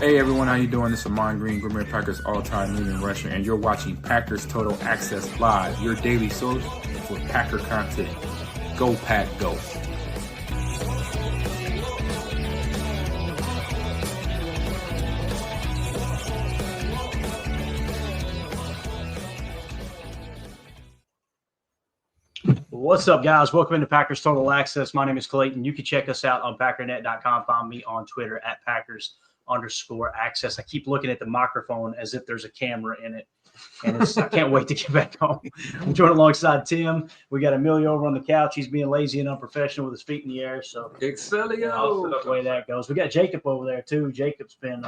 Hey everyone, how you doing? This is Amon Green, Gourmet Packers all-time leading rusher, and you're watching Packers Total Access Live, your daily source for Packer content. Go Pack, go! What's up, guys? Welcome into Packers Total Access. My name is Clayton. You can check us out on packernet.com. Find me on Twitter at Packers_access. I keep looking at the microphone as if there's a camera in it, and I can't wait to get back home. I'm joined alongside Tim. We got Emilio over on the couch. He's being lazy and unprofessional with his feet in the air. So Excelio! That's the way that goes. We got Jacob over there, too. Jacob's been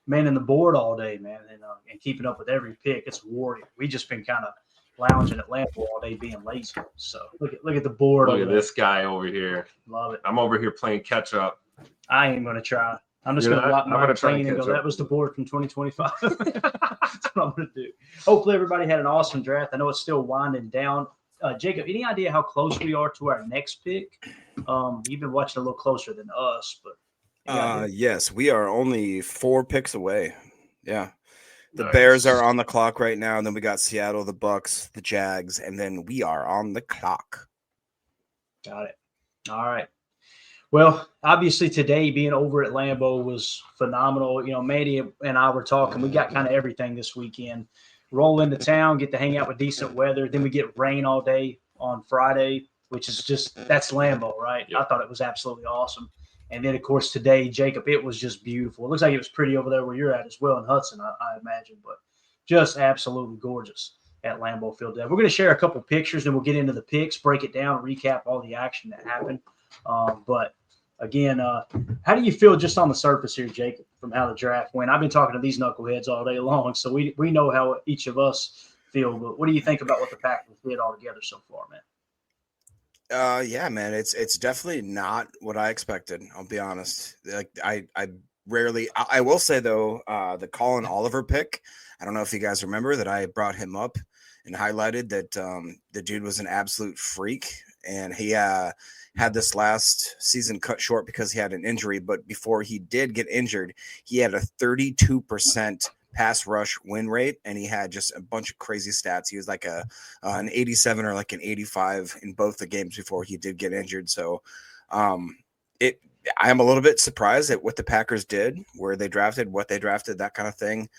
manning the board all day, man, and keeping up with every pick. It's a warrior. We just been kind of lounging at Lambeau all day being lazy. So look at the board. Look at this guy over here. Love it. I'm over here playing catch up. I ain't going to try. I'm just going to lock my plane and go, that was the board from 2025. That's what I'm going to do. Hopefully everybody had an awesome draft. I know it's still winding down. Jacob, any idea how close we are to our next pick? You've been watching a little closer than us, but yes, we are only 4 picks away. Yeah. The Nice. Bears are on the clock right now, and then we got Seattle, the Bucks, the Jags, and then we are on the clock. Got it. All right. Well, obviously today being over at Lambeau was phenomenal. You know, Mandy and I were talking. We got kind of everything this weekend. Roll into town, get to hang out with decent weather. Then we get rain all day on Friday, which is that's Lambeau, right? Yep. I thought it was absolutely awesome. And then, of course, today, Jacob, it was just beautiful. It looks like it was pretty over there where you're at as well in Hudson, I imagine, but just absolutely gorgeous at Lambeau Field. We're going to share a couple pictures, then we'll get into the picks, break it down, recap all the action that happened. But, again, how do you feel just on the surface here, Jacob, from how the draft went? I've been talking to these knuckleheads all day long, so we know how each of us feel. But what do you think about what the Packers did all together so far, man? Yeah, man, it's definitely not what I expected. I'll be honest. Like I will say though, the Colin Oliver pick. I don't know if you guys remember that I brought him up and highlighted that the dude was an absolute freak, and he had this last season cut short because he had an injury. But before he did get injured, he had a 32% pass rush win rate, and he had just a bunch of crazy stats. He was like an 87 or like an 85 in both the games before he did get injured. So I am a little bit surprised at what the Packers did, where they drafted, what they drafted, that kind of thing.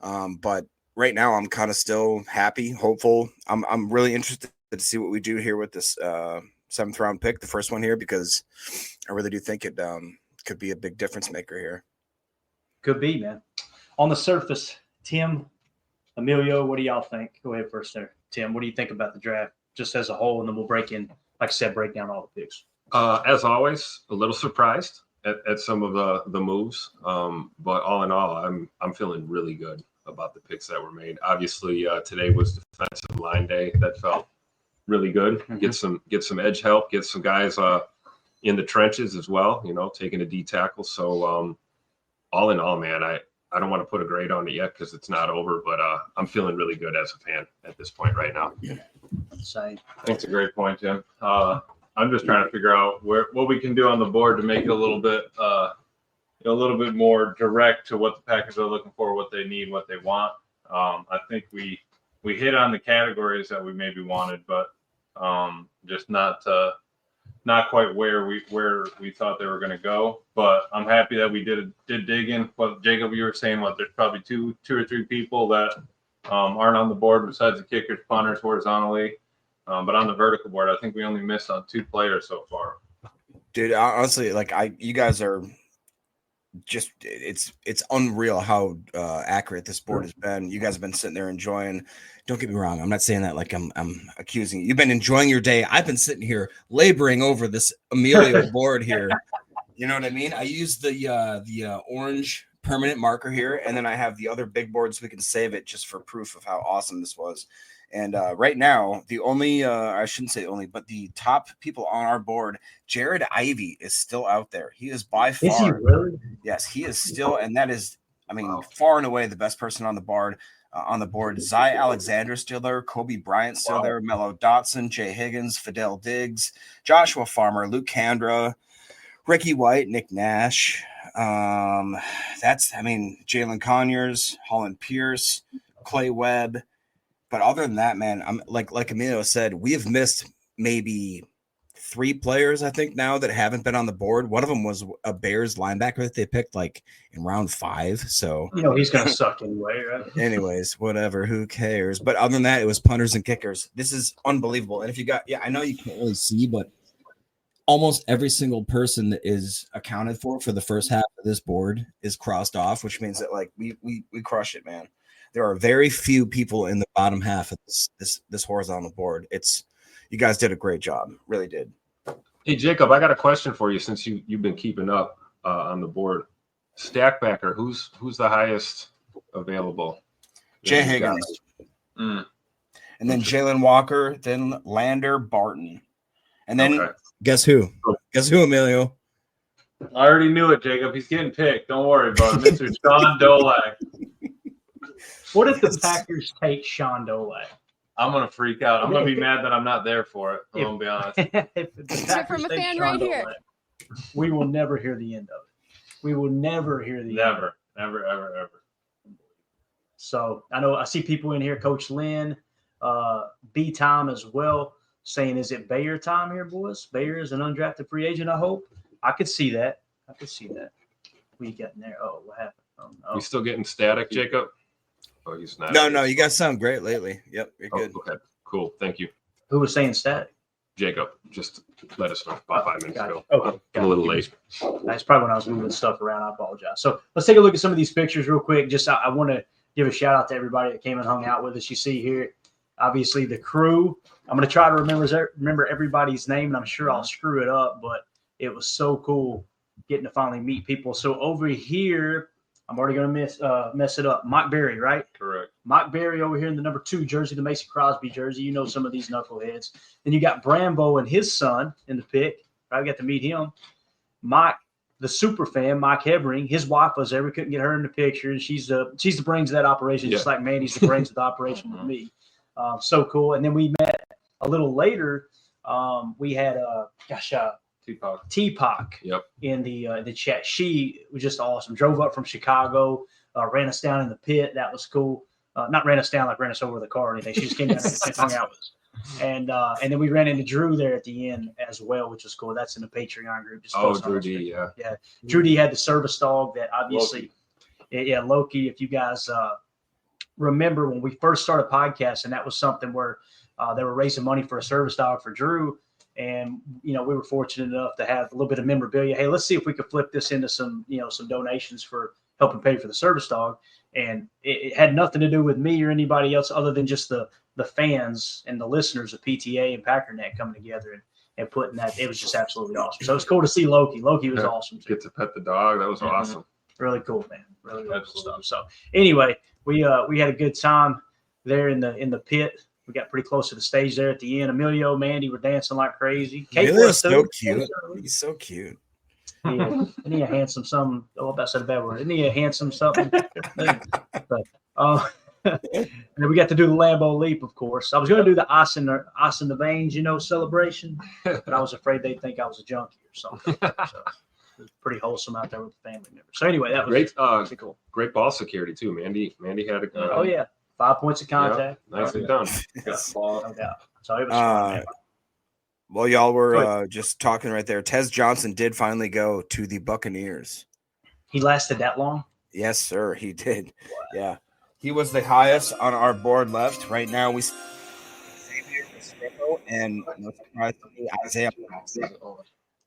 But right now I'm kind of still happy, hopeful. I'm really interested to see what we do here with this 7th round pick, the first one here, because I really do think it could be a big difference maker here. Could be, man. On the surface, Tim, Emilio, what do y'all think? Go ahead first there. Tim, what do you think about the draft just as a whole? And then we'll break down all the picks. As always, a little surprised at some of the moves. But all in all, I'm feeling really good about the picks that were made. Obviously, today was defensive line day. That felt really good. Mm-hmm. Get some edge help, get some guys in the trenches as well, taking a D tackle. So all in all, man, I don't want to put a grade on it yet because it's not over, but I'm feeling really good as a fan at this point right now. Same. That's a great point, Tim. I'm just trying to figure out what we can do on the board to make it a little bit more direct to what the Packers are looking for, what they need, what they want. I think we hit on the categories that we maybe wanted, but just not quite where we thought they were going to go. But I'm happy that we did dig in. What Jacob, you were saying, there's probably two or three people that aren't on the board besides the kickers, punters horizontally. But on the vertical board, I think we only missed on 2 players so far. Dude, honestly, you guys are just it's unreal how accurate this board has been. You guys have been sitting there enjoying. Don't get me wrong, I'm not saying that like I'm accusing you. You've been enjoying your day. I've been sitting here laboring over this Emilio board here. You know what I mean? I use the orange permanent marker here, and then I have the other big board so we can save it just for proof of how awesome this was. And right now, the only I shouldn't say only, but the top people on our board, Jared Ivey is still out there. He is by far. Is he really? Yes, he is still, and that is, far and away the best person on the board. Zy Alexander still there, Kobe Bryant still there, Mello Dotson, Jay Higgins, Fidel Diggs, Joshua Farmer, Luke Kandra, Ricky White, Nick Nash, Jalen Conyers, Holland Pierce, Clay Webb. But other than that, man, I'm like Emilio said, we have missed maybe 3 players, I think, now that haven't been on the board. One of them was a Bears linebacker that they picked like in round 5. So he's going to suck anyway, right? anyways, whatever, who cares? But other than that, it was punters and kickers. This is unbelievable. And if you got, I know you can't really see, but almost every single person that is accounted for the first half of this board is crossed off, which means that like we crush it, man. There are very few people in the bottom half of this horizontal board. You guys did a great job, really did. Hey Jacob, I got a question for you since you've been keeping up on the board. Stackbacker, who's the highest available? Jay Higgins, and then Jalen Walker, then Lander Barton, and then guess who? Guess who, Emilio? I already knew it, Jacob. He's getting picked. Don't worry about it. Mr. Sean Dolak. What if the Packers take Sean Dolak? I'm going to freak out. I'm going to be mad that I'm not there for it. I'm going to be honest. If the Packers take Sean Dolak, we will never hear the end of it. We will never hear the end. Never, ever. So I see people in here, Coach Lynn, B Time as well, saying, is it Bayer time here, boys? Bayer is an undrafted free agent, I hope. I could see that. What you got in there? Oh, what happened? Oh, no. You still getting static, Jacob? Oh, he's not. No, you guys sound great lately. Yep, you're good. Okay, cool. Thank you. Who was saying static? Jacob, just let us know about 5 minutes ago. Okay. I'm a little late. That's probably when I was moving stuff around. I apologize. So let's take a look at some of these pictures real quick. Just I want to give a shout out to everybody that came and hung out with us. You see here, obviously the crew. I'm going to try to remember everybody's name, and I'm sure I'll screw it up, but it was so cool getting to finally meet people. So over here, I'm already going to mess it up. Mike Berry, right? Correct. Mike Berry over here in the number 2 jersey, the Mason Crosby jersey. You know some of these knuckleheads. Then you got Brambo and his son in the pick. I got to meet him. Mike, the super fan, Mike Hebring. His wife was there. We couldn't get her in the picture. She's the brains of that operation, just like Mandy's the brains of the operation with me. So cool. And then we met a little later. We had T-Pac in the chat. She was just awesome. Drove up from Chicago, ran us down in the pit. That was cool. Not ran us down like ran us over the car or anything. She just came down and hung out with us. And then we ran into Drew there at the end as well, which was cool. That's in the Patreon group. Just Drew D, yeah. Drew D had the service dog that obviously, Loki. If you guys remember when we first started podcasting, that was something where they were raising money for a service dog for Drew. And, we were fortunate enough to have a little bit of memorabilia. Hey, let's see if we could flip this into some donations for helping pay for the service dog. And it had nothing to do with me or anybody else other than just the fans and the listeners of PTA and PackerNet coming together and putting that. It was just absolutely awesome. So it was cool to see Loki. Loki was awesome too. Get to pet the dog. That was awesome. Really cool, man. Really cool stuff. So anyway, we had a good time there in the pit. We got pretty close to the stage there at the end. Emilio, Mandy were dancing like crazy. Emilio's so cute. He's so cute. Yeah, isn't he a handsome something? Oh, I said a bad word. Isn't he a handsome something? But, and then we got to do the Lambeau Leap, of course. I was going to do the ice in the veins, celebration, but I was afraid they'd think I was a junkie or something. So it was pretty wholesome out there with the family members. So anyway, that was great. Pretty cool. Great ball security too, Mandy. Mandy had a. 5 points of contact. Yeah, nicely done. No doubt. So it was fun. Well, y'all were just talking right there. Tez Johnson did finally go to the Buccaneers. He lasted that long? Yes, sir. He did. Wow. Yeah. He was the highest on our board left. Right now, we and no surprise to me, Isaiah.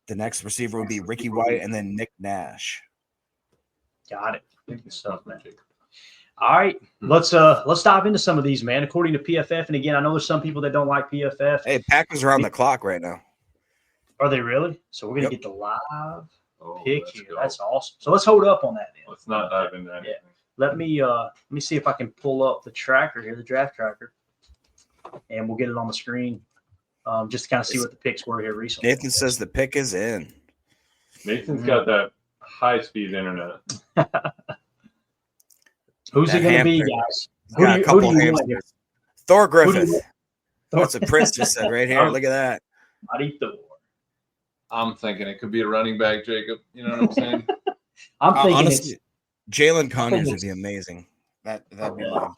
The next receiver would be Ricky White and then Nick Nash. Got it. Good stuff, man. All right, let's dive into some of these, man. According to PFF, and again, I know there's some people that don't like PFF. Hey, Packers are on the clock right now. Are they really? So we're gonna get the live pick here. Go. That's awesome. So let's hold up on that then. Let's not dive into that. Yeah. Let me see if I can pull up the tracker here, the draft tracker, and we'll get it on the screen. Just to kind of see what the picks were here recently. Nathan says the pick is in. Nathan's got that high-speed internet. Who's it going to be, guys? Who do you want here? Thor Griffith. That's what Prince just said right here. Look at that. Mighty Thor. I'm thinking it could be a running back, Jacob. You know what I'm saying? I'm thinking honestly, Jalen I think Conyers would it's- be amazing. That'd be Yeah. mine.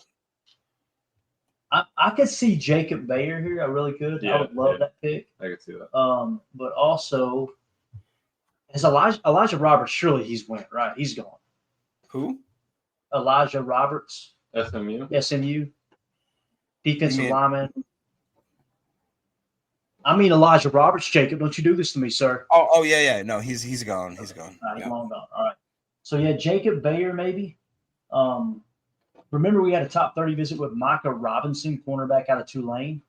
I could see Jacob Bayer here. I really could. I Yeah, would love yeah. that pick. I can see that. But also, as Elijah Roberts, surely he's went, right? He's gone. Who? Elijah Roberts, SMU. SMU, defensive mean- lineman. I mean Elijah Roberts, Jacob. Don't you do this to me, sir. Oh yeah. No, he's gone. He's gone. All right, Yeah. long gone. All right. So yeah, Jacob Bayer maybe. Remember we had a top 30 visit with Micah Robinson, cornerback out of Tulane.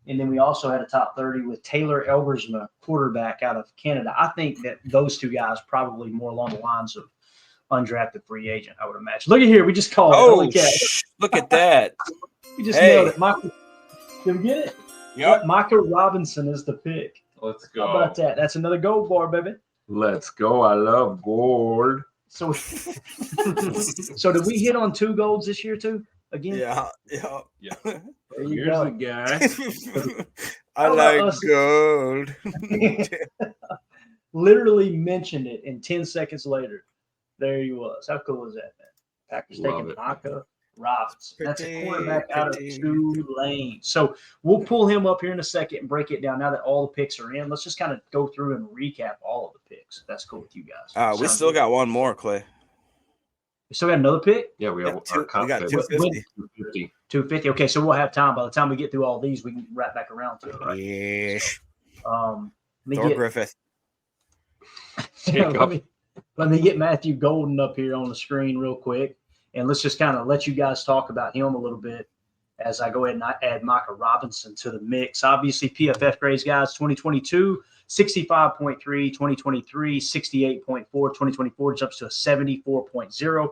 And then we also had a top 30 with Taylor Elbersma, quarterback out of Canada. I think that those two guys probably more along the lines of undrafted free agent, I would imagine. Look at here. We just called it. Oh, Holy cow. look at that. We just Hey. nailed it. Micah, did we get it? Yep. Micah Robinson is the pick. Let's go. How about that? That's another gold bar, baby. Let's go. I love gold. So, so did we hit on 2 golds this year too? Again, Yeah. there you Here's go. a guy. I How about like us? gold. Literally mentioned it, and 10 seconds later, there he was. How cool is that, man? Packers Love taking it. Micah Robinson. That's a Pretty, quarterback out of pretty. Tulane. So we'll pull him up here in a second and break it down. Now that all the picks are in, let's just kind of go through and recap all of the picks. If that's cool with you guys. We Sound still good? got one more, Clay. We still got another pick. Yeah, we have Yep, our we comp got pick. 250. 250. 250. Okay, so we'll have time. By the time we get through all these, we can wrap back around to it, right? Yes. Let me Thor get Griffith. let me get Matthew Golden up here on the screen real quick, and let's just kind of let you guys talk about him a little bit as I go ahead and add Micah Robinson to the mix. Obviously, PFF grades, guys, 2022, 65.3, 2023, 68.4, 2024 jumps to a 74.0,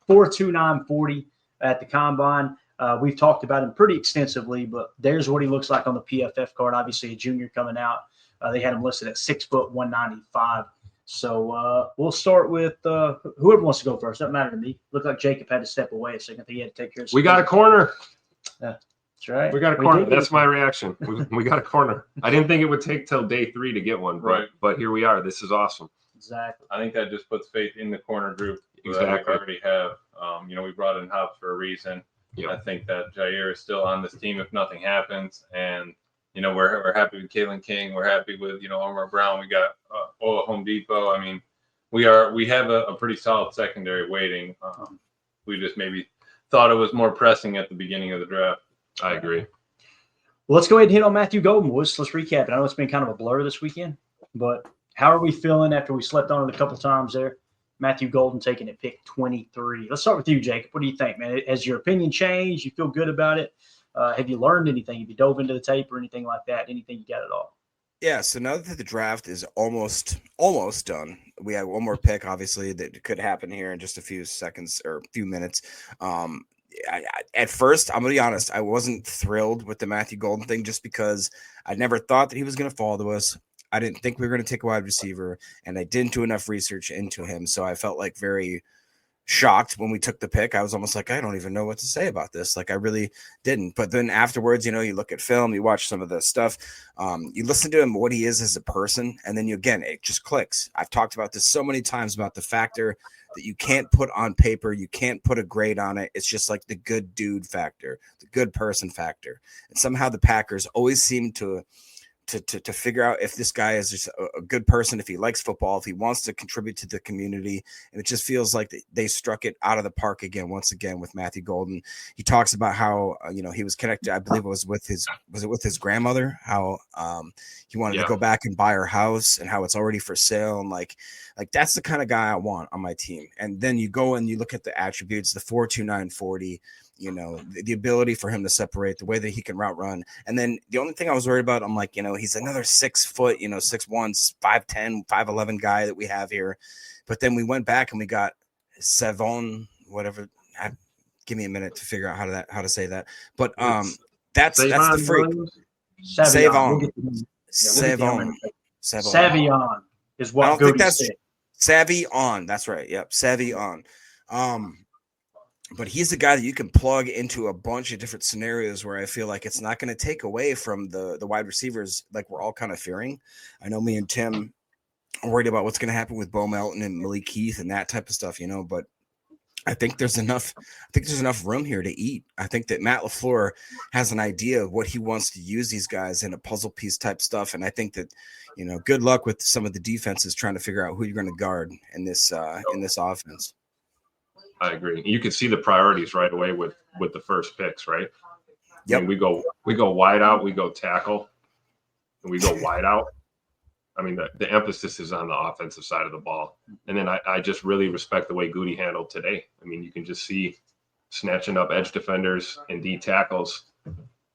4.2940 at the combine. We've talked about him pretty extensively, but there's what he looks like on the PFF card. Obviously, a junior coming out. They had him listed at 6 foot 195. So we'll start with whoever wants to go first. Doesn't matter to me. Looked like Jacob had to step away a second. I think he had to take care of We got a corner. That's right. We got a corner. did. That's my reaction. We got a corner. I didn't think it would take till day 3 to get one, Right. But here we are. This is awesome. Exactly. I think that just puts faith in the corner group that Exactly. we already have. We brought in Hobbs for a reason. Yeah. I think that Jair is still on this team if nothing happens. And, we're happy with Kalen King. We're happy with, Omar Brown. We got Ola Home Depot. I mean, we have a pretty solid secondary waiting. We just maybe thought it was more pressing at the beginning of the draft. I agree. Well, let's go ahead and hit on Matthew Golden, boys. Let's recap it. I know it's been kind of a blur this weekend, but how are we feeling after we slept on it a couple times there? Matthew Golden taking it pick 23. Let's start with you, Jacob. What do you think, man? Has your opinion changed? You feel good about it? Have you learned anything? Have you dove into the tape or anything like that? Anything you got at all? Yeah, so now that the draft is almost done, we have one more pick, obviously, that could happen here in just a few seconds or a few minutes. At first, I'm going to be honest, I wasn't thrilled with the Matthew Golden thing just because I never thought that he was going to fall to us. I didn't think we were going to take a wide receiver, and I didn't do enough research into him, so I felt like very shocked when we took the pick. I was almost like, I don't even know what to say about this. Like, I really didn't. But then afterwards, you look at film, you watch some of the stuff, you listen to him, what he is as a person, and then it just clicks. I've talked about this so many times about the factor that you can't put on paper, you can't put a grade on it. It's just like the good dude factor, the good person factor. And somehow the Packers always seem to figure out if this guy is just a good person, if he likes football, if he wants to contribute to the community. And it just feels like they struck it out of the park once again with Matthew Golden. He talks about how, he was connected, I believe it was with his grandmother, how he wanted to go back and buy her house and how it's already for sale. And like that's the kind of guy I want on my team. And then you go and you look at the attributes, the 4.2940, the ability for him to separate, the way that he can route run. And then the only thing I was worried about, I'm like, he's another 6 foot, 6'1", 5'10", 5'11" guy that we have here. But then we went back and we got Savon, whatever. Give me a minute to figure out how to say that. But that's the freak. Savion. Savon is what I don't Goody think that's said. Savion. That's right. Yep, Savion. But he's the guy that you can plug into a bunch of different scenarios where I feel like it's not going to take away from the wide receivers like we're all kind of fearing. I know me and Tim worried about what's going to happen with Bo Melton and Malik Heath and that type of stuff, but I think there's enough room here to eat. I think that Matt LaFleur has an idea of what he wants to use these guys in a puzzle piece type stuff. And I think that, good luck with some of the defenses trying to figure out who you're going to guard in this offense. I agree. You can see the priorities right away with the first picks, right? Yep. I mean, we go wide out, we go tackle, and we go wide out. I mean, the emphasis is on the offensive side of the ball. And then I just really respect the way Goody handled today. I mean, you can just see snatching up edge defenders and D tackles.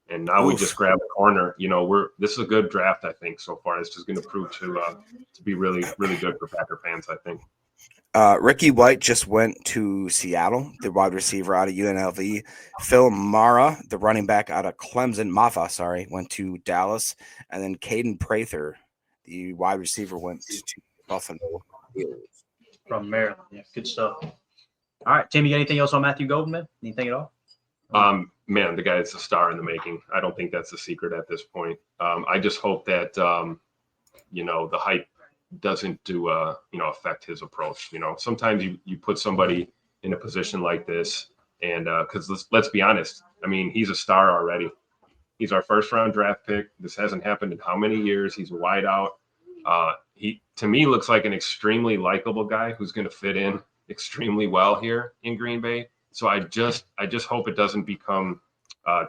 And now we just grab a corner. This is a good draft, I think, so far. This is going to prove to be really, really good for Packer fans, I think. Ricky White just went to Seattle, the wide receiver out of UNLV. Phil Mara, the running back out of Clemson, went to Dallas. And then Caden Prather, the wide receiver, went to Buffalo from Maryland. Yeah, good stuff. All right, Tim, you got anything else on Matthew Golden, man? Anything at all? Man, the guy is a star in the making. I don't think that's a secret at this point. I just hope that the hype doesn't affect his approach. Sometimes you put somebody in a position like this, and because let's be honest, I mean, he's a star already. He's our first round draft pick. This hasn't happened in how many years? He's a wide out. He, to me, looks like an extremely likable guy who's going to fit in extremely well here in Green Bay. So I just hope it doesn't become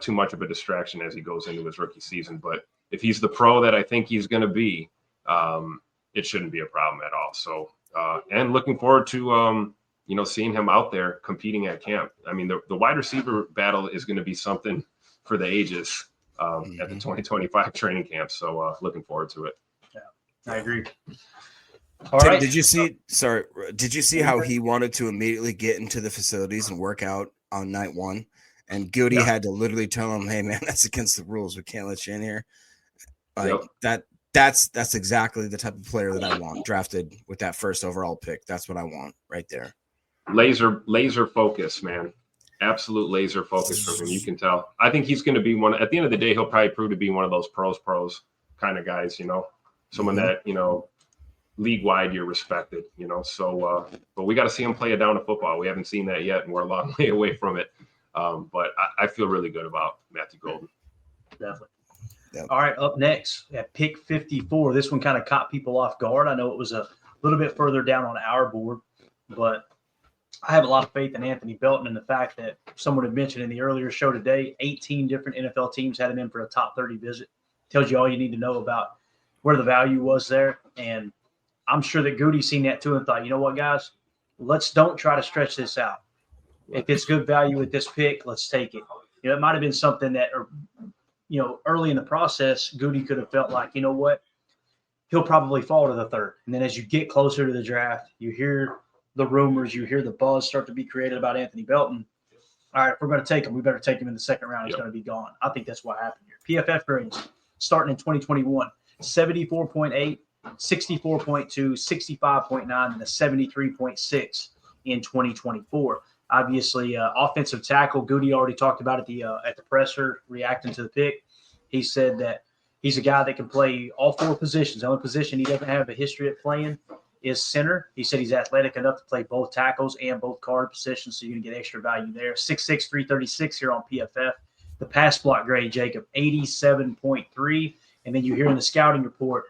too much of a distraction as he goes into his rookie season. But if he's the pro that I think he's going to be, it shouldn't be a problem at all. So and looking forward to seeing him out there competing at camp. I mean, the wide receiver battle is going to be something for the ages at the 2025 training camp. So looking forward to it. Yeah, I agree. All Tim, right. Did you see how he wanted to immediately get into the facilities and work out on night one? And Goody had to literally tell him, "Hey, man, that's against the rules. We can't let you in here." That's exactly the type of player that I want drafted with that first overall pick. That's what I want right there. Laser focus, man. Absolute laser focus from him. You can tell. I think he's going to be one. At the end of the day, he'll probably prove to be one of those pros kind of guys. Someone that league wide you're respected. So but we got to see him play a down of football. We haven't seen that yet, and we're a long way away from it. But I feel really good about Matthew Golden. Definitely. Yep. All right, up next at pick 54. This one kind of caught people off guard. I know it was a little bit further down on our board, but I have a lot of faith in Anthony Belton and the fact that someone had mentioned in the earlier show today, 18 different NFL teams had him in for a top 30 visit. Tells you all you need to know about where the value was there. And I'm sure that Goody seen that too and thought, you know what, guys, don't try to stretch this out. If it's good value with this pick, let's take it. It might have been something that, early in the process, Goody could have felt like, you know what, he'll probably fall to the third. And then as you get closer to the draft, you hear the rumors, you hear the buzz start to be created about Anthony Belton. All right, if we're going to take him, we better take him in the second round. He's going to be gone. I think that's what happened here. PFF grades starting in 2021, 74.8, 64.2, 65.9, and a 73.6 in 2024. Obviously, offensive tackle, Goody already talked about it at the presser reacting to the pick. He said that he's a guy that can play all four positions. The only position he doesn't have a history of playing is center. He said he's athletic enough to play both tackles and both guard positions, so you're going to get extra value there. 6'6", 336 here on PFF. The pass block grade, Jacob, 87.3. And then you hear in the scouting report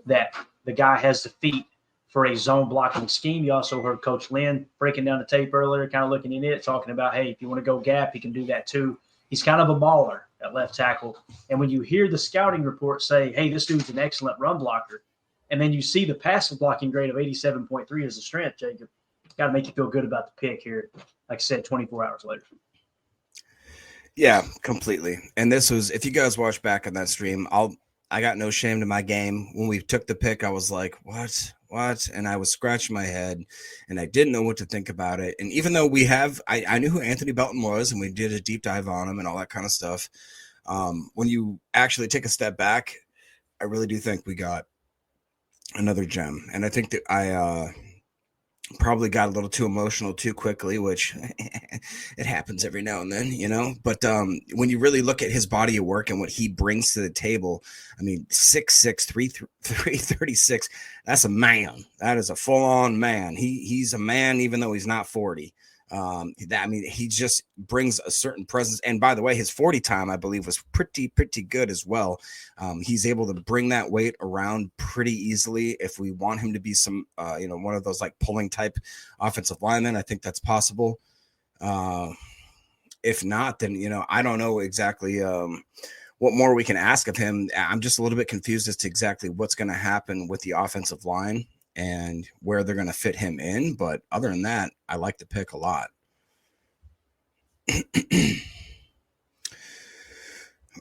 that the guy has the feet for a zone blocking scheme. You also heard Coach Lynn breaking down the tape earlier, kind of looking in it, talking about, hey, if you want to go gap, he can do that too. He's kind of a baller at left tackle. And when you hear the scouting report say, hey, this dude's an excellent run blocker, and then you see the passive blocking grade of 87.3 as a strength, Jacob, got to make you feel good about the pick here, like I said, 24 hours later. Yeah, completely. And this was, if you guys watch back on that stream, I got no shame to my game. When we took the pick, I was like, what? And I was scratching my head and I didn't know what to think about it. And even though I knew who Anthony Belton was and we did a deep dive on him and all that kind of stuff. When you actually take a step back, I really do think we got another gem. And I think that probably got a little too emotional too quickly, which it happens every now and then, you know. But when you really look at his body of work and what he brings to the table, I mean, 6'6", 336, that's a man. That is a full-on man. He's a man, even though he's not 40. He just brings a certain presence. And by the way, his 40 time, I believe, was pretty good as well. He's able to bring that weight around pretty easily. If we want him to be some, one of those like pulling type offensive linemen, I think that's possible. If not, then, I don't know exactly what more we can ask of him. I'm just a little bit confused as to exactly what's going to happen with the offensive line and where they're going to fit him in. But other than that, I like the pick a lot.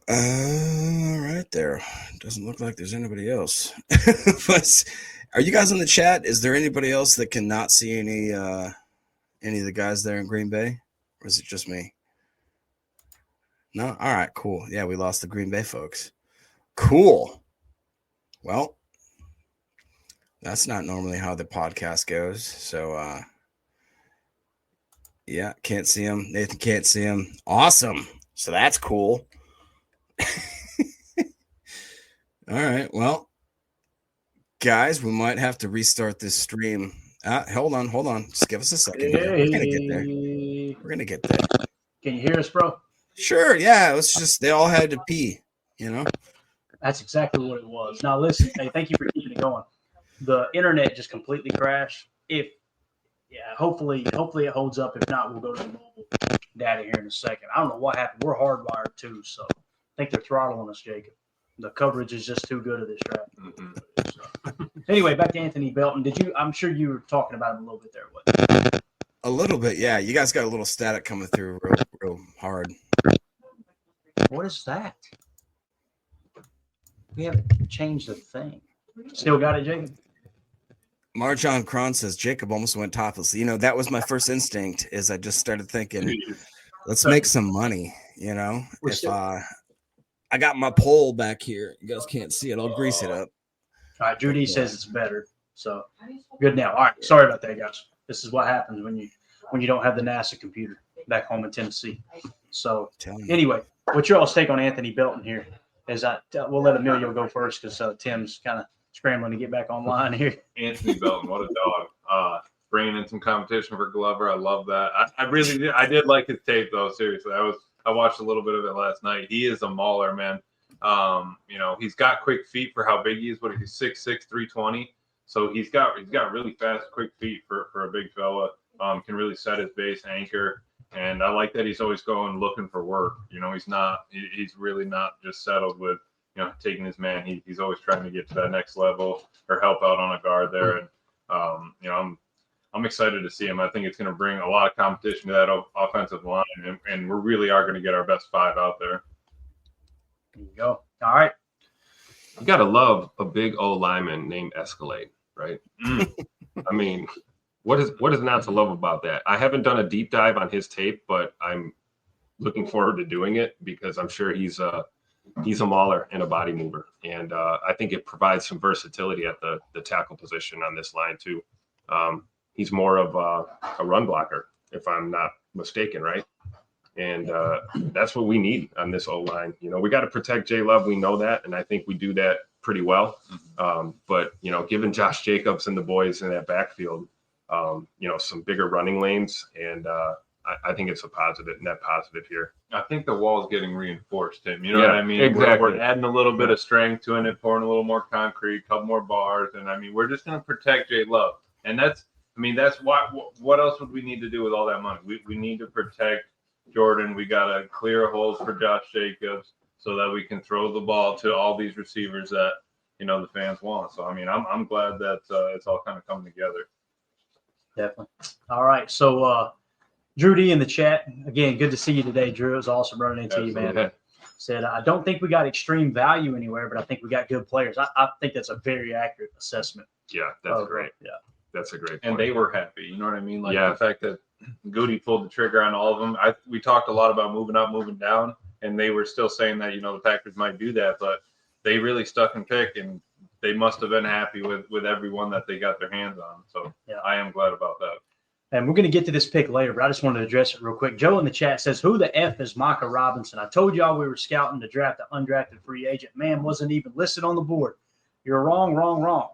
Right there. Doesn't look like there's anybody else. But are you guys in the chat? Is there anybody else that cannot see any of the guys there in Green Bay? Or is it just me? No? All right, cool. Yeah, we lost the Green Bay folks. Cool. Well, that's not normally how the podcast goes. So, yeah, can't see him. Nathan can't see him. Awesome. So that's cool. All right. Well, guys, we might have to restart this stream. Hold on. Just give us a second. Here. We're going to get there. We're going to get there. Can you hear us, bro? Sure. Yeah. They all had to pee, That's exactly what it was. Now, listen, hey, thank you for keeping it going. The internet just completely crashed. Hopefully it holds up. If not, we'll go to the mobile data here in a second. I don't know what happened. We're hardwired too, so I think they're throttling us, Jacob. The coverage is just too good of this track. So, anyway, back to Anthony Belton. I'm sure you were talking about him a little bit there. What? A little bit, yeah. You guys got a little static coming through real hard. What is that? We haven't changed a thing. Still got it, Jacob? Marjon Cron says Jacob almost went topless. That was my first instinct. Is I just started thinking, let's make some money. I got my pole back here. You guys can't see it. I'll grease it up. All right, Judy says it's better. So good now. All right, sorry about that, guys. This is what happens when you don't have the NASA computer back home in Tennessee. So anyway, what's your all's take on Anthony Belton here? We'll let Emilio go first because Tim's kind of scrambling to get back online here. Anthony Belton, what a dog. Bringing in some competition for Glover. I love that. I did like his tape, though, seriously. I watched a little bit of it last night. He is a mauler, man. He's got quick feet for how big he is. What he's 6'6", 320. So he's got really fast, quick feet for a big fella. Can really set his base, anchor. And I like that he's always going looking for work. He's really not just settled with, taking his man. He's always trying to get to that next level or help out on a guard there. And, I'm excited to see him. I think it's going to bring a lot of competition to that offensive line. And we really are going to get our best five out there. There you go. All right. You got to love a big old lineman named Escalade, right? I mean, what is not to love about that? I haven't done a deep dive on his tape, but I'm looking forward to doing it because I'm sure he's a mauler and a body mover. And I think it provides some versatility at the tackle position on this line too. He's more of a run blocker, if I'm not mistaken, right? And that's what we need on this O-line. We got to protect Jay Love. We know that, and I think we do that pretty well. But, given Josh Jacobs and the boys in that backfield, some bigger running lanes, and I think it's a net positive here. I think the wall's getting reinforced, Tim. You know what I mean? Exactly. We're adding a little bit of strength to it, pouring a little more concrete, a couple more bars, and we're just going to protect Jay Love. And that's why. What else would we need to do with all that money? We need to protect Jordan. We got to clear holes for Josh Jacobs so that we can throw the ball to all these receivers that the fans want. So I'm glad that it's all kind of coming together. Definitely. All right. So Drew D in the chat again. Good to see you today, Drew. It was awesome running into you, man. Said I don't think we got extreme value anywhere, but I think we got good players. I think that's a very accurate assessment. Yeah, that's great. Yeah. That's a great point. And they were happy. You know what I mean? Like the fact that Goody pulled the trigger on all of them. We talked a lot about moving up, moving down, and they were still saying that, the Packers might do that, but they really stuck and picked, and they must have been happy with everyone that they got their hands on. So Yeah. I am glad about that. And we're going to get to this pick later, but I just wanted to address it real quick. Joe in the chat says, who the F is Micah Robinson? I told y'all we were scouting to draft an undrafted free agent. Man, wasn't even listed on the board. You're wrong, wrong, wrong.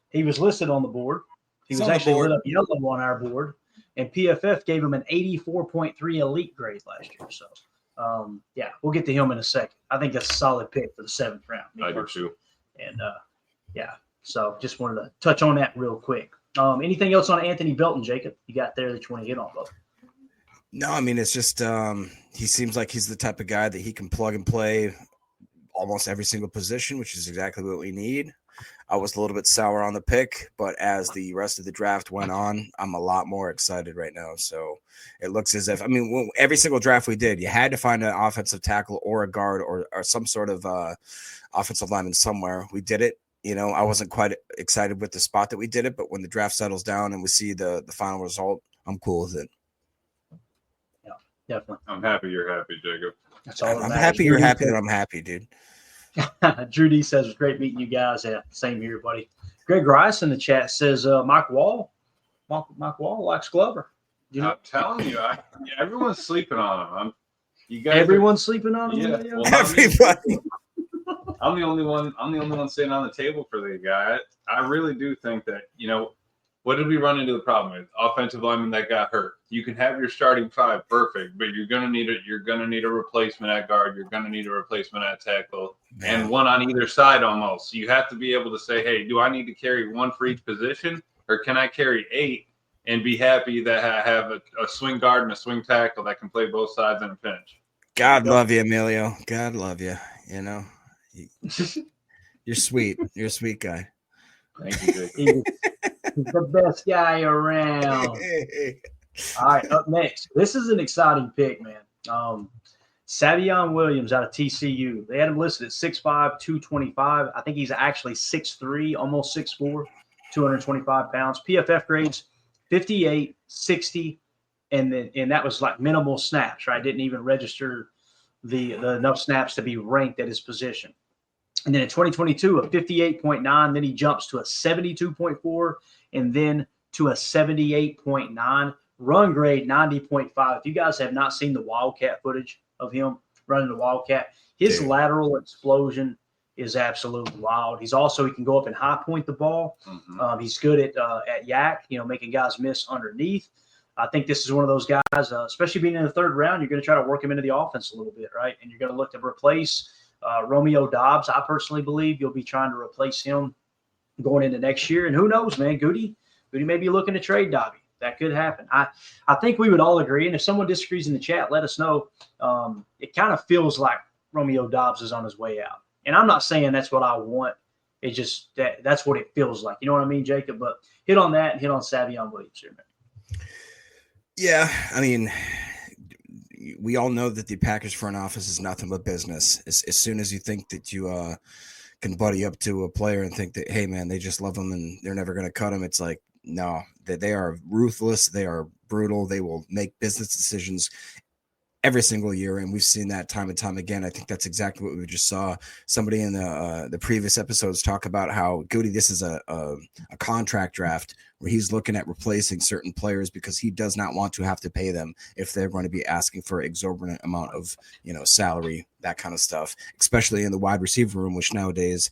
He was listed on the board. He was actually lit up yellow on our board. And PFF gave him an 84.3 elite grade last year. So, yeah, we'll get to him in a second. I think that's a solid pick for the 7th round. I do too. And, yeah, so just wanted to touch on that real quick. Anything else on Anthony Belton, Jacob, you got there that you want to hit on, Bob? No, I mean, it's just he seems like he's the type of guy that he can plug and play almost every single position, which is exactly what we need. I was a little bit sour on the pick, but as the rest of the draft went on, I'm a lot more excited right now. So it looks as if, I mean, every single draft we did, you had to find an offensive tackle or a guard or some sort of offensive lineman somewhere. We did it. You know, I wasn't quite excited with the spot that we did it, but when the draft settles down and we see the final result, I'm cool with it. Yeah, definitely. I'm happy you're happy, Jacob. That's all. I'm happy you're happy that I'm happy, dude. Drew D says, it was great meeting you guys. Yeah, same here, buddy. Greg Rice in the chat says, Mike Wall likes Glover. You know? I'm telling you, everyone's sleeping on him. You guys everyone's sleeping on him. Yeah, well, Everybody. I'm the only one sitting on the table for the guy. I really do think that, you know, what did we run into the problem with? Offensive lineman that got hurt. You can have your starting 5 perfect, but you're gonna need a replacement at guard. You're gonna need a replacement at tackle, and one on either side almost. So you have to be able to say, hey, do I need to carry 1 for each position, or can I carry 8 and be happy that I have a swing guard and a swing tackle that can play both sides in a pinch? God love you, Emilio. God love you. You know, you're sweet. You're a sweet guy. Thank you, Jake. He's the best guy around. All right, up next. This is an exciting pick, man. Savion Williams out of TCU. They had him listed at 6'5", 225. I think he's actually 6'3", almost 6'4", 225 pounds. PFF grades 58, 60, and that was like minimal snaps, right? Didn't even register the enough snaps to be ranked at his position. And then in 2022, a 58.9, then he jumps to a 72.4, and then to a 78.9. Run grade 90.5. If you guys have not seen the Wildcat footage of him running the Wildcat, his lateral explosion is absolutely wild. He can go up and high point the ball. Mm-hmm. He's good at yak, making guys miss underneath. I think this is one of those guys, especially being in the 3rd round, you're going to try to work him into the offense a little bit, right? And you're going to look to replace Romeo Dobbs. I personally believe you'll be trying to replace him going into next year. And who knows, man, Goody may be looking to trade Dobby. That could happen. I think we would all agree. And if someone disagrees in the chat, let us know. It kind of feels like Romeo Dobbs is on his way out. And I'm not saying that's what I want. It's just that's what it feels like. You know what I mean, Jacob? But hit on that and hit on Savion Williams here, man. Yeah, I mean, we all know that the Packers front office is nothing but business. As soon as you think that you can buddy up to a player and think that, hey, man, they just love him and they're never going to cut him, it's like, no, they are ruthless. They are brutal. They will make business decisions every single year, and we've seen that time and time again. I think that's exactly what we just saw. Somebody in the previous episodes talk about how Goody, this is a contract draft where he's looking at replacing certain players because he does not want to have to pay them if they're going to be asking for exorbitant amount of salary, that kind of stuff, especially in the wide receiver room, which nowadays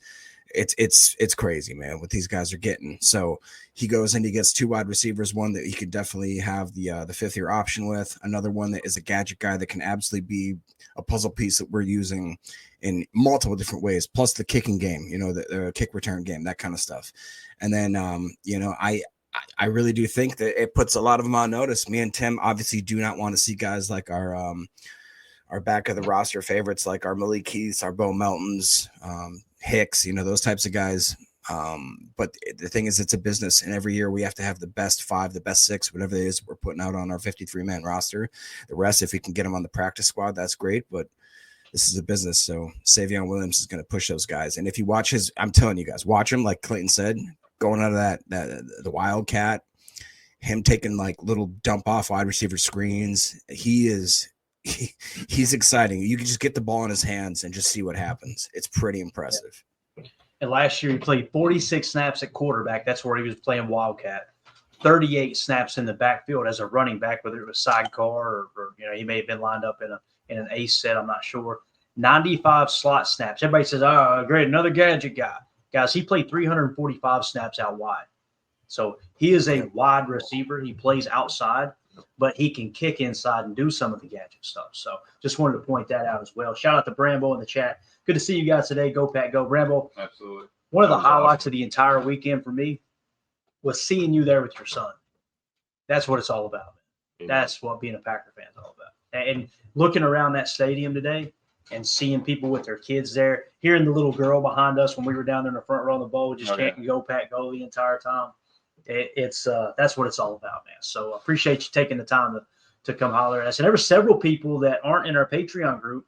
it's crazy, man, what these guys are getting. So he goes and he gets 2 wide receivers, one that he could definitely have the 5th-year option with, another one that is a gadget guy that can absolutely be a puzzle piece that we're using in multiple different ways, plus the kicking game, the kick return game, that kind of stuff. And then, I really do think that it puts a lot of them on notice. Me and Tim obviously do not want to see guys like our back of the roster favorites, like our Malik Keiths, our Bo Meltons, Hicks, those types of guys. But the thing is, it's a business, and every year we have to have the best 5, the best 6, whatever it is we're putting out on our 53-man roster. The rest, if we can get them on the practice squad, that's great. But this is a business, so Savion Williams is going to push those guys. And if you watch I'm telling you guys, watch him, like Clayton said, going out of the Wildcat, him taking like little dump off wide receiver screens. He's exciting. You can just get the ball in his hands and just see what happens. It's pretty impressive. And last year he played 46 snaps at quarterback. That's where he was playing Wildcat. 38 snaps in the backfield as a running back, whether it was sidecar or he may have been lined up in an ace set. I'm not sure. 95 slot snaps. Everybody says, "Oh, great, another gadget guy." Guys, he played 345 snaps out wide. So he is a wide receiver. He plays outside, but he can kick inside and do some of the gadget stuff. So just wanted to point that out as well. Shout out to Brambo in the chat. Good to see you guys today. Go Pack, go Brambo. Absolutely. One of the That was highlights awesome. of the entire weekend for me was seeing you there with your son. That's what it's all about. That's what being a Packer fan is all about. And looking around that stadium today and seeing people with their kids there, hearing the little girl behind us when we were down there in the front row of the bowl, just chanting "Go Pack, go" the entire time. It's that's what it's all about, man. So I appreciate you taking the time to come holler at us. And there were several people that aren't in our Patreon group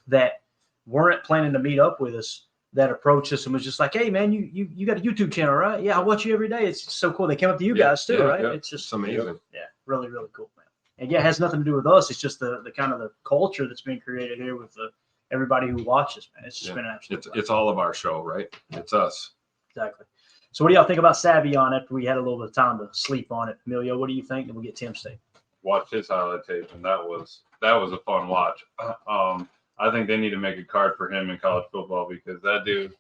that weren't planning to meet up with us that approached us and was just like, "Hey, man, you got a YouTube channel, right? Yeah, I watch you every day. It's so cool." They came up to you guys too, right? Yeah. It's just It's amazing. Yeah, really, really cool, man. And yeah, it has nothing to do with us. It's just the kind of the culture that's being created here with everybody who watches, man. It's just been absolutely It's all of our show, right? It's us. exactly. So what do y'all think about Savion after we had a little bit of time to sleep on it? Emilio, what do you think? And we'll get Tim's take. Watch his highlight tape, and that was a fun watch. I think they need to make a card for him in college football because that dude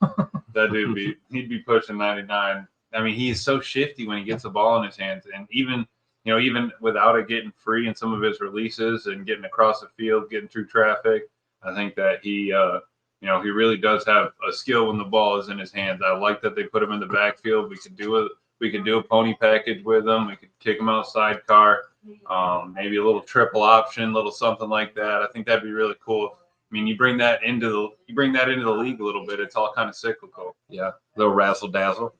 he'd be pushing 99. I mean, he is so shifty when he gets the ball in his hands, and even without it getting free in some of his releases and getting across the field, getting through traffic, I think that he really does have a skill when the ball is in his hands. I like that they put him in the backfield. We could do a pony package with him. We could kick him out sidecar, maybe a little triple option, little something like that. I think that'd be really cool. I mean, you bring that into the league a little bit. It's all kind of cyclical. Yeah, little razzle dazzle.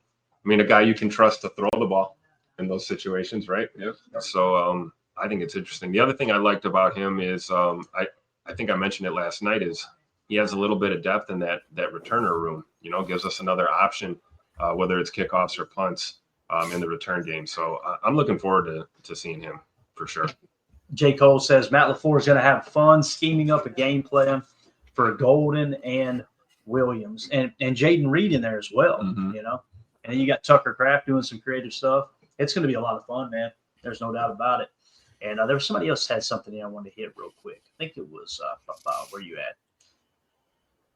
I mean, a guy you can trust to throw the ball in those situations, right? Yep. So I think it's interesting. The other thing I liked about him is I think I mentioned it last night is he has a little bit of depth in that returner room. Gives us another option, whether it's kickoffs or punts in the return game. So I'm looking forward to seeing him for sure. J. Cole says Matt LaFleur is going to have fun scheming up a game plan for Golden and Williams and Jaden Reed in there as well, Mhm. And then you got Tucker Kraft doing some creative stuff. It's going to be a lot of fun, man. There's no doubt about it. And there was somebody else had something I wanted to hit real quick. I think it was where you at?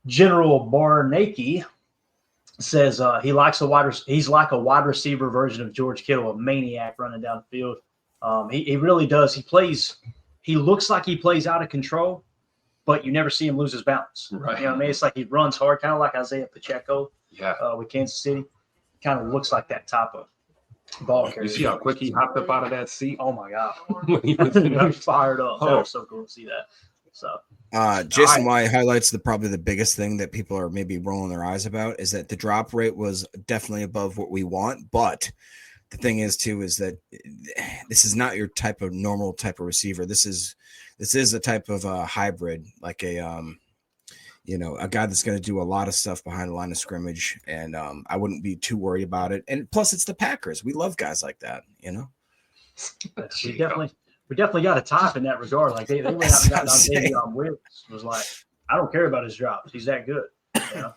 General Barnacki says he's like a wide receiver version of George Kittle, a maniac running down the field. He really does. He looks like he plays out of control, but you never see him lose his balance. Right. You know what I mean? It's like he runs hard, kind of like Isaiah Pacheco with Kansas City. Kind of looks like that type of ball carrier. You see how quick he hopped up out of that seat? Oh, my God. when he was in He fired up. That Oh. was so cool to see that. So Jason White highlights probably the biggest thing that people are maybe rolling their eyes about is that the drop rate was definitely above what we want. But the thing is too, is that this is not your type of normal type of receiver. This is a type of hybrid, like a guy that's going to do a lot of stuff behind the line of scrimmage. And I wouldn't be too worried about it. And plus it's the Packers. We love guys like that, we definitely got a top in that regard. Like they went out and got Davion Williams. Was like, I don't care about his drops. He's that good. Yeah.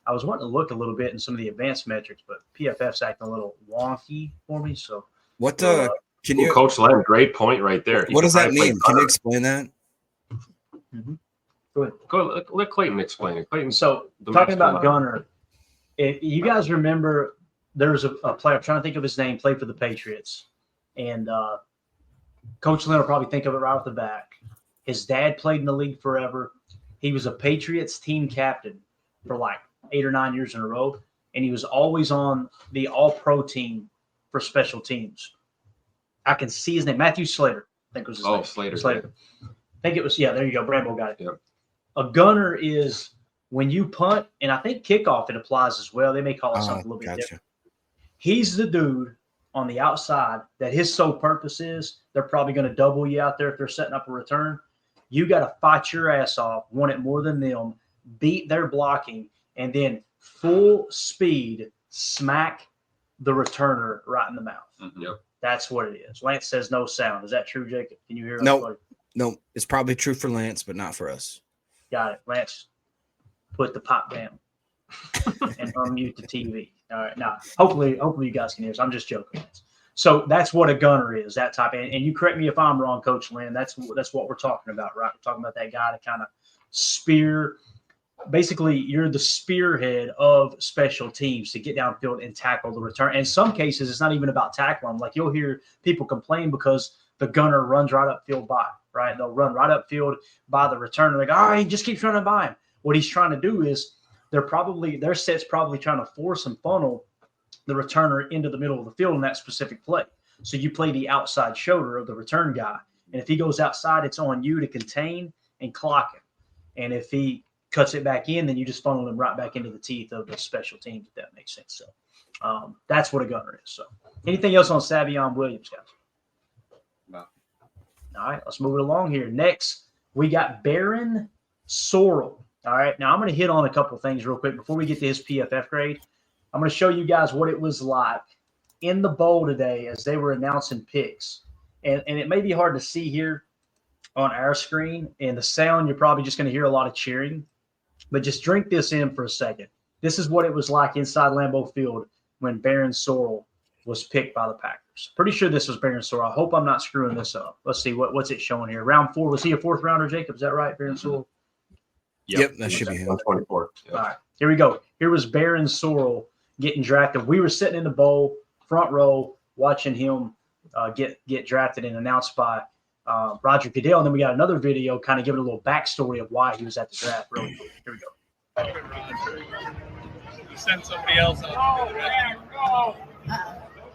I was wanting to look a little bit in some of the advanced metrics, but PFF's acting a little wonky for me. So what can you Coach Len, great point right there. What does that mean? Can you explain that? Mm-hmm. Go ahead. Go let Clayton explain it. Clayton. So talking about Gunner, if you guys remember, there was a player, I'm trying to think of his name, played for the Patriots. And Coach Lynn will probably think of it right off the back. His dad played in the league forever. He was a Patriots team captain for like 8 or 9 years in a row. And he was always on the all-pro team for special teams. I can see his name. Matthew Slater, I think was his name. Slater. I think it was, there you go. Brambo got it. Yep. A gunner is when you punt, and I think kickoff it applies as well. They may call it something a little bit different. He's the dude on the outside that his sole purpose is they're probably going to double you out there if they're setting up a return. You got to fight your ass off, want it more than them, beat their blocking, and then full speed smack the returner right in the mouth. Mm-hmm. Yep. That's what it is. Lance says no sound. Is that true, Jacob? Can you hear us? No, it's probably true for Lance, but not for us. Got it. Lance, put the pop down. and unmute the TV. All right. Now, hopefully you guys can hear us. I'm just joking. So that's what a gunner is, that type. And you correct me if I'm wrong, Coach Lynn. That's what we're talking about, right? We're talking about that guy to kind of spear. Basically, you're the spearhead of special teams to get downfield and tackle the return. In some cases, it's not even about tackling. Like you'll hear people complain because the gunner runs right upfield by, right? They'll run right upfield by the returner. Like, oh, he just keeps running by him. What he's trying to do is their set's probably trying to force and funnel the returner into the middle of the field in that specific play. So you play the outside shoulder of the return guy. And if he goes outside, it's on you to contain and clock him. And if he cuts it back in, then you just funnel him right back into the teeth of the special teams, if that makes sense. So that's what a gunner is. So anything else on Savion Williams, guys? No. All right, let's move it along here. Next, we got Barron Sorrell. All right, now I'm going to hit on a couple of things real quick before we get to his PFF grade. I'm going to show you guys what it was like in the bowl today as they were announcing picks. And it may be hard to see here on our screen, and the sound, you're probably just going to hear a lot of cheering. But just drink this in for a second. This is what it was like inside Lambeau Field when Barron Sorrell was picked by the Packers. Pretty sure this was Barron Sorrell. I hope I'm not screwing this up. Let's see what's it showing here. Round 4. Was he a 4th rounder, Jacob? Is that right, Barron Sorrell? Yep, that should be him. 124. Yep. All right, here we go. Here was Barron Sorrell getting drafted. We were sitting in the bowl, front row, watching him get drafted and announced by Roger Goodell. And then we got another video kind of giving a little backstory of why he was at the draft. Really quick. Here we go. You send somebody else out to do the rest.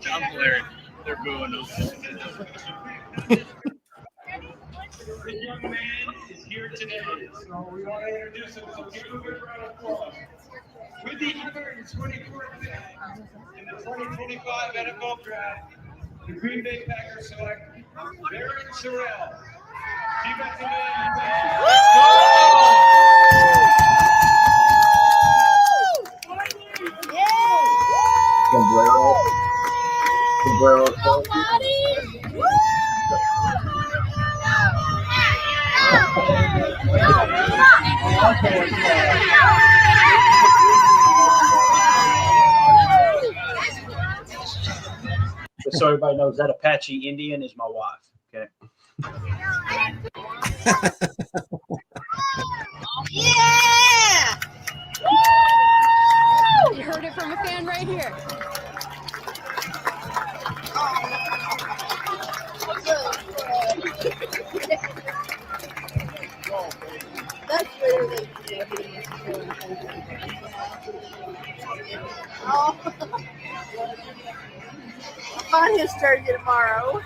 John Blair, they're booing him. The young man is here today, so we want to introduce him. So give him a big round of applause. With the 124th pick in the 2025 NFL Draft, the Green Bay Packers select Barron Sorrell. Defensive end. Let's Just so everybody knows, that Apache Indian is my wife. Okay. Yeah! You heard it from a fan right here. That's literally. Oh. I'm on his jersey tomorrow.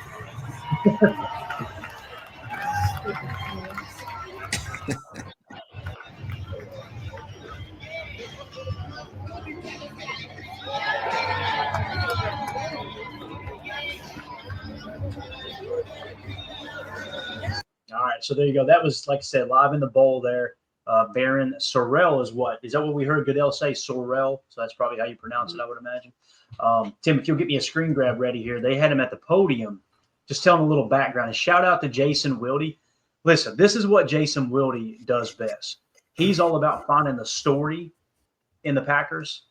All right, so there you go. That was, like I said, live in the bowl there. Barron Sorrell is what? Is that what we heard Goodell say, Sorrell? So that's probably how you pronounce it, I would imagine. Tim, if you'll get me a screen grab ready here. They had him at the podium. Just tell him a little background. And shout out to Jason Wilde. Listen, this is what Jason Wilde does best. He's all about finding the story in the Packers.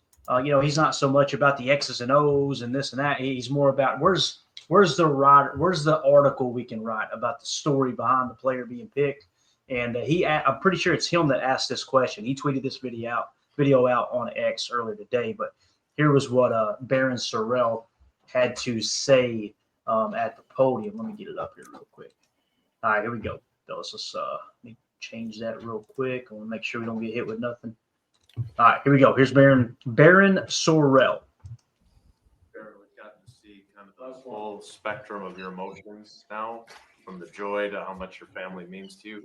He's not so much about the X's and O's and this and that. He's more about where's the article we can write about the story behind the player being picked. And I'm pretty sure it's him that asked this question. He tweeted this video out on X earlier today. But here was what Barron Sorrell had to say at the podium. Let me get it up here real quick. All right, here we go, fellas. Let me change that real quick. I want to make sure we don't get hit with nothing. All right, here we go. Here's Barron Sorrell. We've gotten to see kind of the full spectrum of your emotions now, from the joy to how much your family means to you.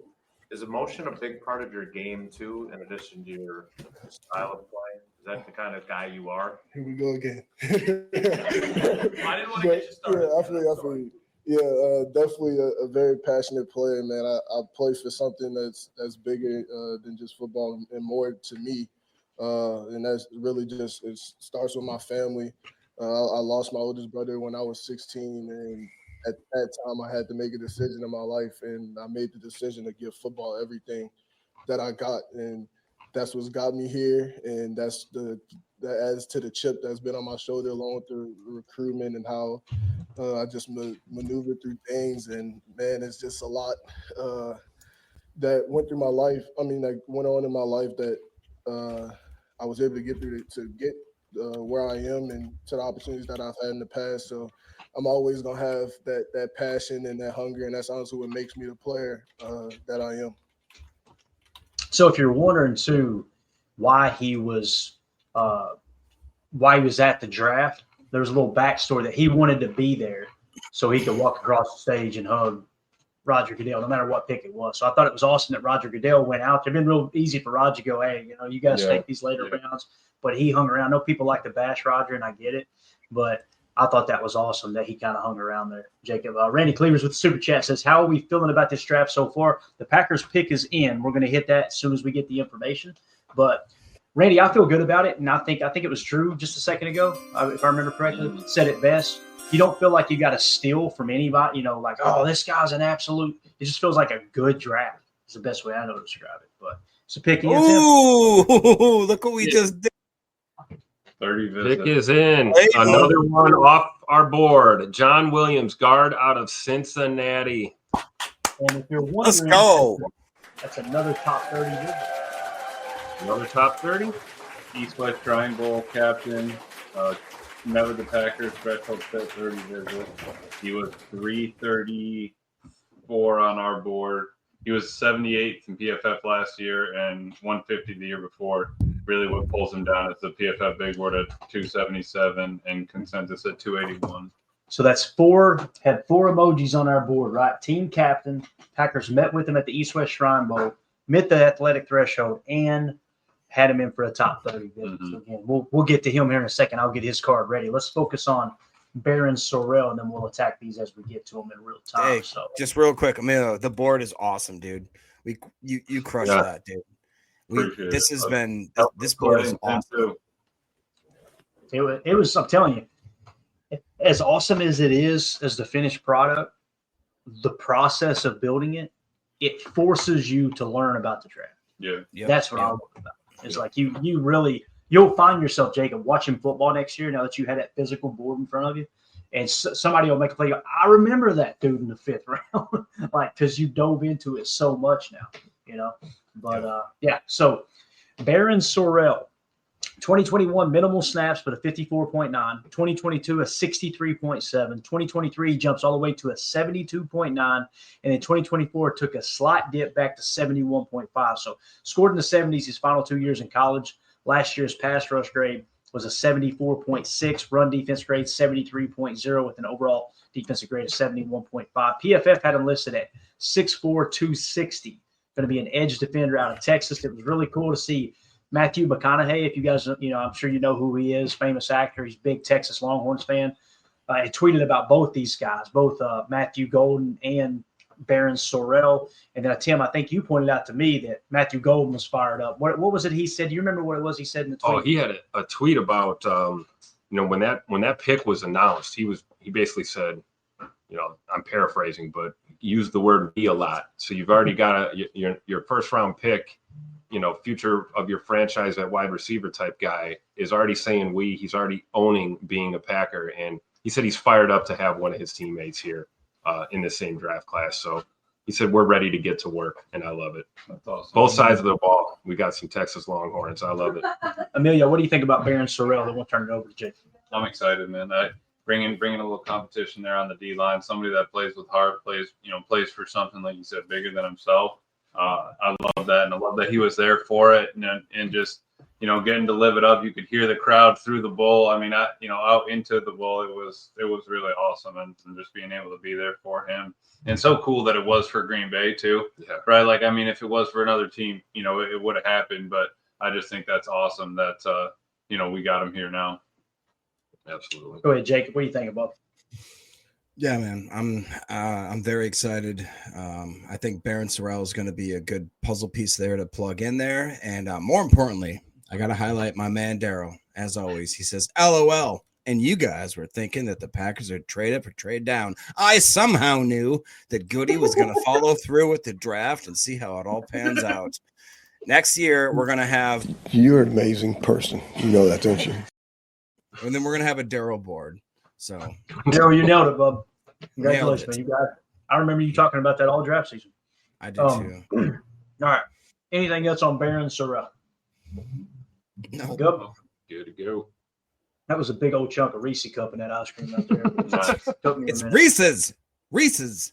Is emotion a big part of your game too, in addition to your style of play? Is that the kind of guy you are? Here we go again. I didn't want to get you started. Yeah, I feel you. Yeah, definitely a very passionate player, man. I play for something that's bigger than just football and more to me. And that's really just, it starts with my family. I lost my oldest brother when I was 16, and at that time I had to make a decision in my life, and I made the decision to give football everything that I got. And that's what's got me here, and that adds to the chip that's been on my shoulder, along with the recruitment and how I just maneuvered through things. And man, it's just a lot that went through my life. I mean, like went on in my life that I was able to get through to get where I am and to the opportunities that I've had in the past. So I'm always gonna have that passion and that hunger, and that's honestly what makes me the player that I am. So if you're wondering too why he was at the draft, there was a little backstory that he wanted to be there so he could walk across the stage and hug Roger Goodell, no matter what pick it was. So I thought it was awesome that Roger Goodell went out there. It'd been real easy for Roger to go, hey, you guys take these later rounds. But he hung around. I know people like to bash Roger, and I get it. But I thought that was awesome that he kind of hung around there. Jacob, Randy Cleavers with the Super Chat says, how are we feeling about this draft so far? The Packers pick is in. We're going to hit that as soon as we get the information. But Randy, I feel good about it, and I think it was Drew just a second ago, if I remember correctly, said it best. You don't feel like you got to steal from anybody, like, oh, this guy's an absolute. It just feels like a good draft. It's the best way I know to describe it. But it's a pick. Ooh, look what we just did. 30 visits. Pick is in. Another one off our board. John Williams, guard out of Cincinnati. And if you're wondering, Let's go. That's another top 30 visit. Another top 30? East-West Triangle captain. Never the Packers threshold set 30 visits. He was 334 on our board. He was 78th in PFF last year and 150 the year before. Really what pulls him down is the PFF big board at 277 and consensus at 281. So that's had four emojis on our board, right? Team captain. Packers met with him at the East-West Shrine Bowl, met the athletic threshold, and had him in for a top 30 visit. Mm-hmm. So again, we'll get to him here in a second. I'll get his card ready. Let's focus on Baron Sorrell, and then we'll attack these as we get to them in real time. Hey, so just real quick, Emilio, the board is awesome, dude. You crushed that, dude. This board is awesome. It was. I'm telling you, as awesome as it is as the finished product, the process of building it forces you to learn about the draft. Yeah, That's what I love about it. It's like you'll find yourself, Jacob, watching football next year now that you had that physical board in front of you, and somebody will make a play. I remember that dude in the 5th round, because you dove into it so much now, But so Baron Sorrell, 2021 minimal snaps, but a 54.9. 2022 a 63.7. 2023 jumps all the way to a 72.9, and in 2024 took a slight dip back to 71.5. So scored in the 70s his final 2 years in college. Last year's pass rush grade was a 74.6, run defense grade 73.0, with an overall defensive grade of 71.5. PFF had him listed at 6'4", 260. Going to be an edge defender out of Texas. It was really cool to see Matthew McConaughey. If you guys, I'm sure you know who he is, famous actor. He's a big Texas Longhorns fan. He tweeted about both these guys, both Matthew Golden and Baron Sorrell. And then, Tim, I think you pointed out to me that Matthew Golden was fired up. What was it he said? Do you remember what it was he said in the tweet? Oh, he had a tweet about, when that pick was announced, he basically said, I'm paraphrasing, but used the word "we" a lot. So you've already got your first round pick, future of your franchise at wide receiver type guy is already saying we. He's already owning being a Packer, and he said he's fired up to have one of his teammates here in the same draft class. So he said we're ready to get to work, and I love it. That's awesome. Both sides of the ball. We got some Texas Longhorns. I love it. Emilio, what do you think about Baron Sorrell? Then we'll turn it over to Jake. I'm excited, man. Bringing a little competition there on the D line. Somebody that plays with heart, plays for something, like you said, bigger than himself. I love that, and I love that he was there for it, and just getting to live it up. You could hear the crowd through the bowl. I mean, out into the bowl, it was really awesome, and just being able to be there for him, and so cool that it was for Green Bay too, right? Like, I mean, if it was for another team, it would have happened, but I just think that's awesome that we got him here now. Absolutely. Go ahead, Jacob. What do you think about it? Yeah, man, I'm very excited. I think Baron Sorrell is going to be a good puzzle piece there to plug in there, and more importantly, I got to highlight my man Daryl. As always, he says, "LOL." And you guys were thinking that the Packers would trade up or trade down. I somehow knew that Goody was going to follow through with the draft and see how it all pans out. Next year, we're going to have, You're an amazing person. You know that, don't you? and then we're going to have a Daryl board. So, Daryl, you nailed it, bub. Nailed Congratulations, it. man. You got it. I remember you talking about that all draft season. I do too. All right. Anything else on Baron Sorrell? No. Go. Good to go. That was a big old chunk of Reese cup in that ice cream right there. Nice. Took me a It's minute. Reese's. Reese's.